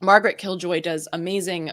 Margaret Killjoy does amazing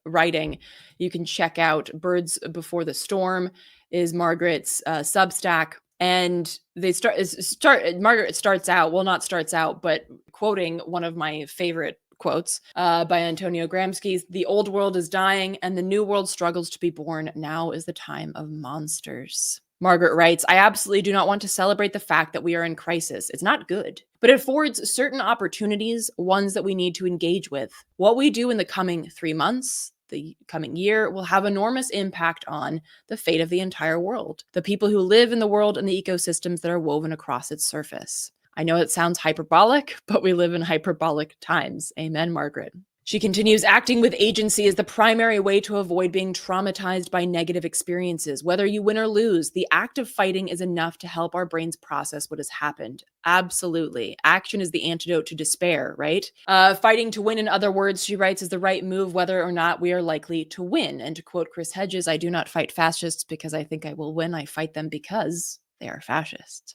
writing. You can check out Birds Before the Storm is Margaret's Substack. And Margaret starts out, well, not starts out, but quoting one of my favorite quotes by Antonio Gramsci: "The old world is dying and the new world struggles to be born. Now is the time of monsters." Margaret writes, "I absolutely do not want to celebrate the fact that we are in crisis. It's not good, but it affords certain opportunities, ones that we need to engage with. What we do in the coming 3 months, the coming year, will have enormous impact on the fate of the entire world, the people who live in the world and the ecosystems that are woven across its surface." I know it sounds hyperbolic, but we live in hyperbolic times. Amen, Margaret. She continues, "Acting with agency is the primary way to avoid being traumatized by negative experiences. Whether you win or lose, the act of fighting is enough to help our brains process what has happened." Absolutely. Action is the antidote to despair, right? Fighting to win, in other words, she writes, is the right move whether or not we are likely to win. And to quote Chris Hedges, "I do not fight fascists because I think I will win. I fight them because they are fascists."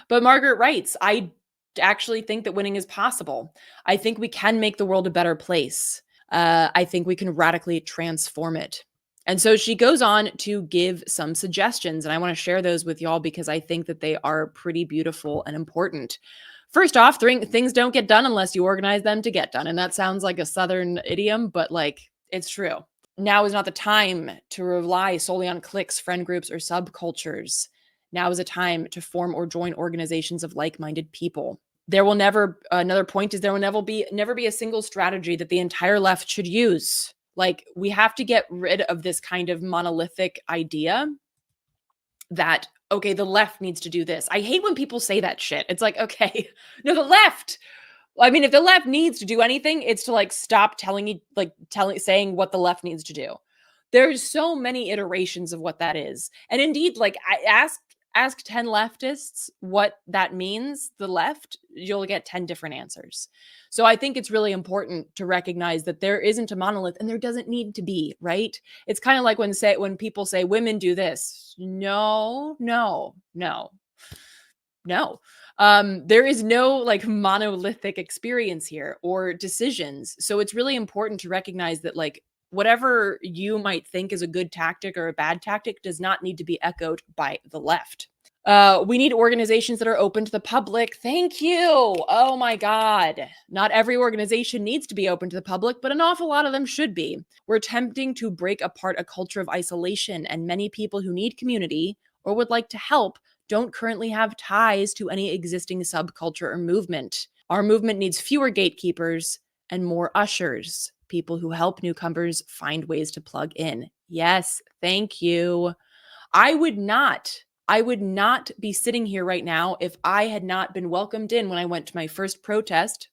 But Margaret writes, "I actually think that winning is possible. I think we can make the world a better place. I think we can radically transform it." And so she goes on to give some suggestions, and I want to share those with y'all because I think that they are pretty beautiful and important. First off, things don't get done unless you organize them to get done. And that sounds like a Southern idiom, but like it's true. Now is not the time to rely solely on cliques, friend groups, or subcultures. Now is a time to form or join organizations of like-minded people. There will never, another point is there will never be a single strategy that the entire left should use. Like, we have to get rid of this kind of monolithic idea that, okay, the left needs to do this. I hate when people say that shit. It's like, okay, no, the left. I mean, if the left needs to do anything, it's to like stop saying what the left needs to do. There's so many iterations of what that is. And indeed, like, I ask 10 leftists what that means, the left, you'll get 10 different answers. So I think it's really important to recognize that there isn't a monolith, and there doesn't need to be, right? It's kind of like when people say women do this. No. There is no like monolithic experience here or decisions. So it's really important to recognize that, like, whatever you might think is a good tactic or a bad tactic does not need to be echoed by the left. We need organizations that are open to the public. Thank you. Oh my God. Not every organization needs to be open to the public, but an awful lot of them should be. We're attempting to break apart a culture of isolation, and many people who need community or would like to help don't currently have ties to any existing subculture or movement. Our movement needs fewer gatekeepers and more ushers, people who help newcomers find ways to plug in. Yes, thank you. I would not be sitting here right now if I had not been welcomed in when I went to my first protest,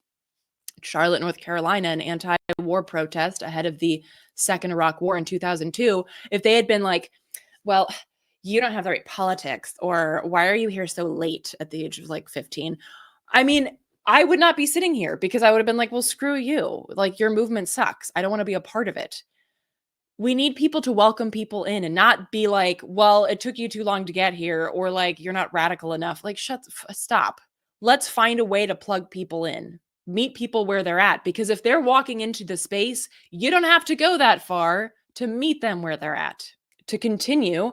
Charlotte, North Carolina, an anti-war protest ahead of the Second Iraq War in 2002. If they had been like, well, you don't have the right politics, or why are you here so late at the age of like 15? I mean, I would not be sitting here because I would have been like, well, screw you. Like, your movement sucks. I don't want to be a part of it. We need people to welcome people in and not be like, well, it took you too long to get here, or like, you're not radical enough. Like, stop. Let's find a way to plug people in, meet people where they're at. Because if they're walking into the space, you don't have to go that far to meet them where they're at. To continue,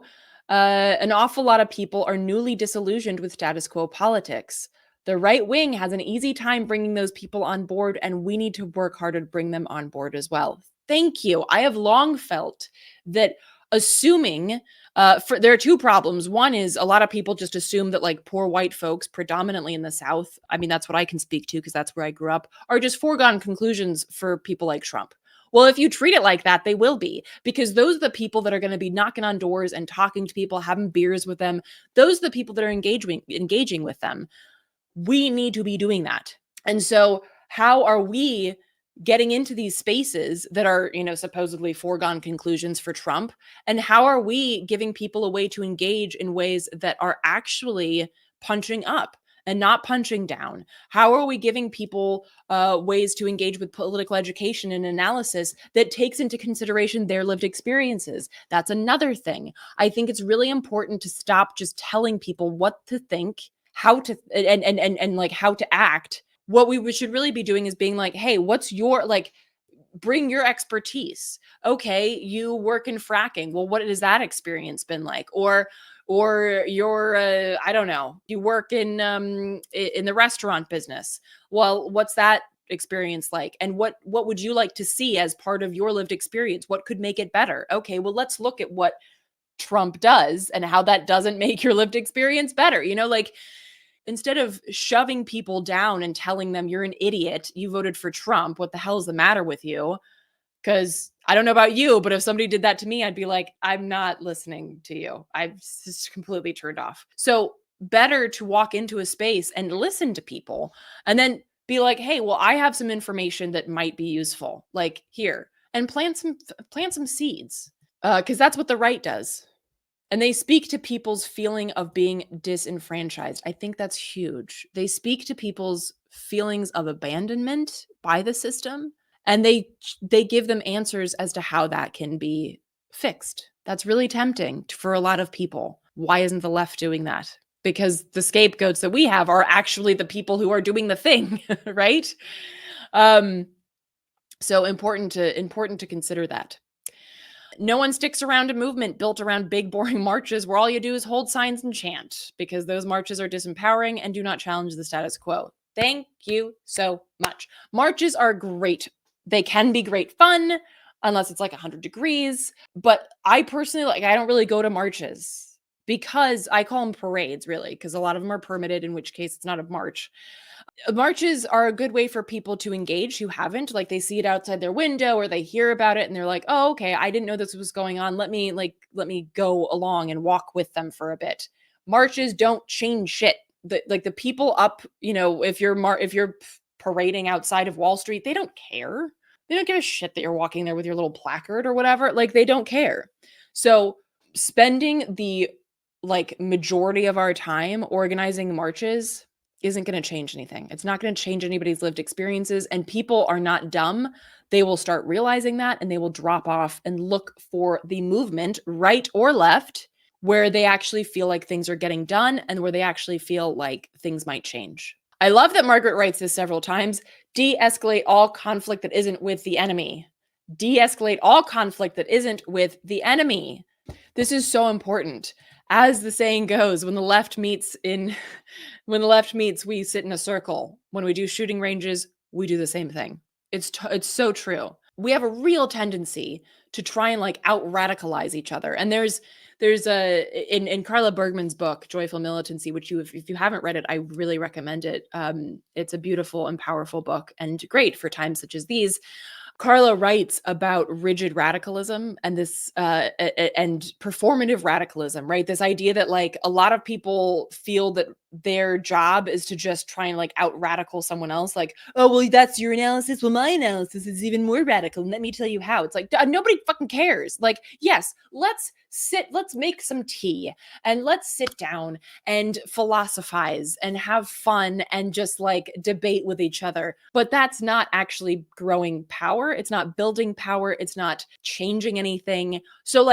an awful lot of people are newly disillusioned with status quo politics. The right wing has an easy time bringing those people on board, and we need to work harder to bring them on board as well. Thank you. I have long felt that assuming there are two problems. One is a lot of people just assume that like poor white folks, predominantly in the South, I mean, that's what I can speak to because that's where I grew up, are just foregone conclusions for people like Trump. Well, if you treat it like that, they will be, because those are the people that are going to be knocking on doors and talking to people, having beers with them. Those are the people that are engaging with them. We need to be doing that. And so how are we getting into these spaces that are, supposedly foregone conclusions for Trump? And how are we giving people a way to engage in ways that are actually punching up and not punching down? How are we giving people ways to engage with political education and analysis that takes into consideration their lived experiences? That's another thing. I think it's really important to stop just telling people what to think, how to and like how to act What we should really be doing is being like, hey, what's your like, bring your expertise. Okay, you work in fracking. Well, what has that experience been like? Or you're I don't know, you work in the restaurant business. Well, what's that experience like? And what would you like to see as part of your lived experience? What could make it better? Okay, well, let's look at what Trump does and how that doesn't make your lived experience better. Like, instead of shoving people down and telling them you're an idiot, you voted for Trump, what the hell is the matter with you? Because I don't know about you, but if somebody did that to me, I'd be like, I'm not listening to you. I've just completely turned off. So better to walk into a space and listen to people and then be like, hey, well, I have some information that might be useful. Like, here, and plant some seeds. Because that's what the right does. And they speak to people's feeling of being disenfranchised. I think that's huge. They speak to people's feelings of abandonment by the system, and they give them answers as to how that can be fixed. That's really tempting for a lot of people. Why isn't the left doing that? Because the scapegoats that we have are actually the people who are doing the thing, right? Um, so important to consider that. No one sticks around a movement built around big, boring marches where all you do is hold signs and chant, because those marches are disempowering and do not challenge the status quo. Thank you so much. Marches are great. They can be great fun, unless it's like 100 degrees. But I personally, I don't really go to marches because I call them parades, really, because a lot of them are permitted, in which case it's not a march. Marches are a good way for people to engage who haven't, like, they see it outside their window or they hear about it and they're like, oh, okay, I didn't know this was going on, let me go along and walk with them for a bit. Marches don't change shit. The people up, if you're parading outside of Wall Street, they don't care. They don't give a shit that you're walking there with your little placard or whatever. Like, they don't care. So spending the majority of our time organizing marches isn't going to change anything. It's not going to change anybody's lived experiences, and people are not dumb. They will start realizing that, and they will drop off and look for the movement, right or left, where they actually feel like things are getting done and where they actually feel like things might change. I love that Margaret writes this several times. De-escalate all conflict that isn't with the enemy. De-escalate all conflict that isn't with the enemy. This is so important. As the saying goes, when the left meets, we sit in a circle. When we do shooting ranges, we do the same thing. It's so true. We have a real tendency to try and out radicalize each other. And there's in Carla Bergman's book, Joyful Militancy, which if you haven't read it, I really recommend it. It's a beautiful and powerful book and great for times such as these. Carla writes about rigid radicalism and this and performative radicalism, right? This idea that a lot of people feel that their job is to just try and out radical someone else. Like, oh, well, that's your analysis. Well, my analysis is even more radical. And let me tell you how. It's like, nobody fucking cares. Like, yes, let's make some tea and let's sit down and philosophize and have fun and just debate with each other. But that's not actually growing power. It's not building power. It's not changing anything. So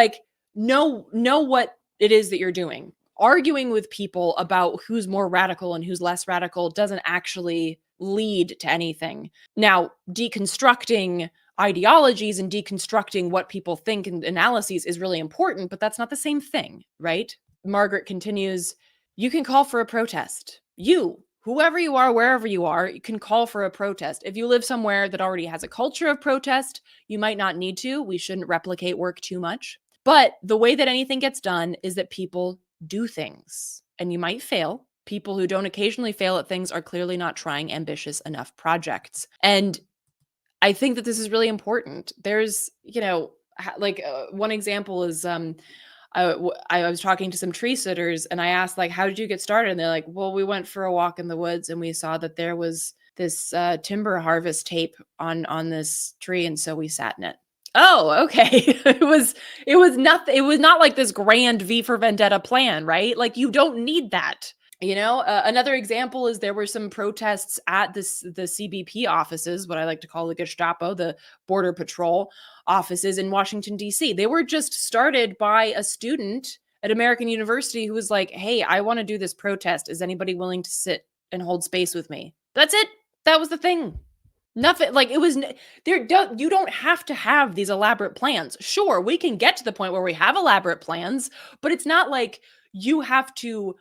know what it is that you're doing. Arguing with people about who's more radical and who's less radical doesn't actually lead to anything. Now, deconstructing ideologies and deconstructing what people think and analyses is really important, but that's not the same thing, right? Margaret continues, you can call for a protest. Whoever you are, wherever you are, you can call for a protest. If you live somewhere that already has a culture of protest, you might not need to. We shouldn't replicate work too much. But the way that anything gets done is that people do things, and you might fail. People who don't occasionally fail at things are clearly not trying ambitious enough projects. And I think that this is really important. There's, one example is I was talking to some tree sitters and I asked, how did you get started? And they're like, well, we went for a walk in the woods and we saw that there was this timber harvest tape on this tree. And so we sat in it. Oh, okay. It was not like this grand V for Vendetta plan, right? You don't need that. Another example is there were some protests at the CBP offices, what I like to call the Gestapo, the Border Patrol offices in Washington, D.C. They were just started by a student at American University who was like, hey, I want to do this protest. Is anybody willing to sit and hold space with me? That's it. That was the thing. Nothing like it was you don't have to have these elaborate plans. Sure, we can get to the point where we have elaborate plans, but it's not like you have to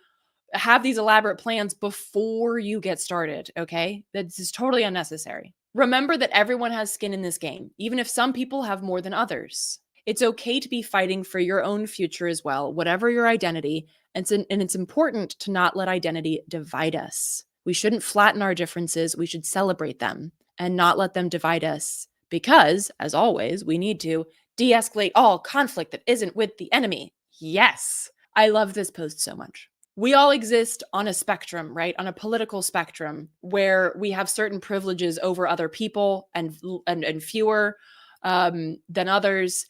have these elaborate plans before you get started, okay? That's just totally unnecessary. Remember that everyone has skin in this game, even if some people have more than others. It's okay to be fighting for your own future as well, whatever your identity. And it's important to not let identity divide us. We shouldn't flatten our differences. We should celebrate them and not let them divide us because, as always, we need to de escalate all conflict that isn't with the enemy. Yes. I love this post so much. We all exist on a spectrum, right? On a political spectrum where we have certain privileges over other people and fewer than others.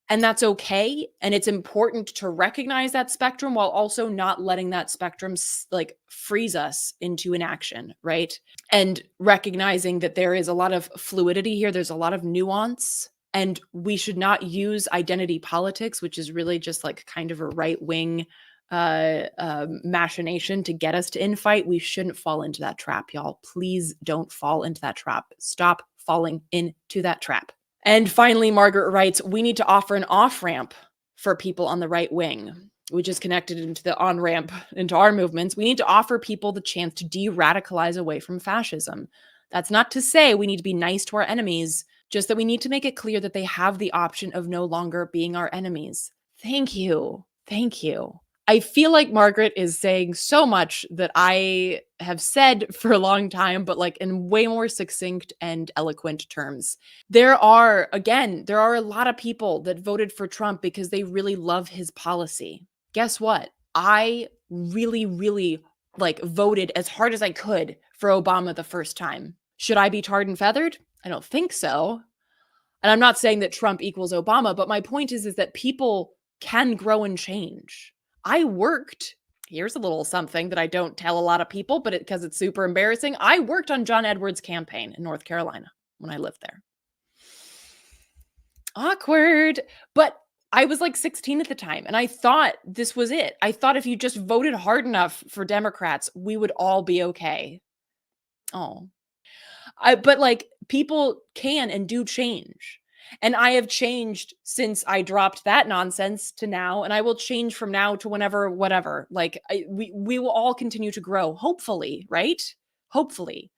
And that's okay. And it's important to recognize that spectrum while also not letting that spectrum like freeze us into inaction, right? And recognizing that there is a lot of fluidity here, there's a lot of nuance. And we should not use identity politics, which is really just like kind of a right wing machination to get us to infight. We shouldn't fall into that trap, y'all. Please don't fall into that trap. Stop falling into that trap. And finally, Margaret writes, we need to offer an off-ramp for people on the right wing, which is connected into the on-ramp into our movements. We need to offer people the chance to de-radicalize away from fascism. That's not to say we need to be nice to our enemies, just that we need to make it clear that they have the option of no longer being our enemies. Thank you. Thank you. I feel like Margaret is saying so much that I have said for a long time, but like in way more succinct and eloquent terms. There are a lot of people that voted for Trump because they really love his policy. Guess what? I really, really like voted as hard as I could for Obama the first time. Should I be tarred and feathered? I don't think so. And I'm not saying that Trump equals Obama, but my point is that people can grow and change. I worked, here's a little something that I don't tell a lot of people, but because it's super embarrassing. I worked on John Edwards' campaign in North Carolina when I lived there. Awkward. But I was like 16 at the time, and I thought this was it. I thought if you just voted hard enough for Democrats, we would all be okay. Oh. But like people can and do change. And I have changed since I dropped that nonsense to now, and I will change from now to whenever, whatever. Like we will all continue to grow, hopefully, right? Hopefully.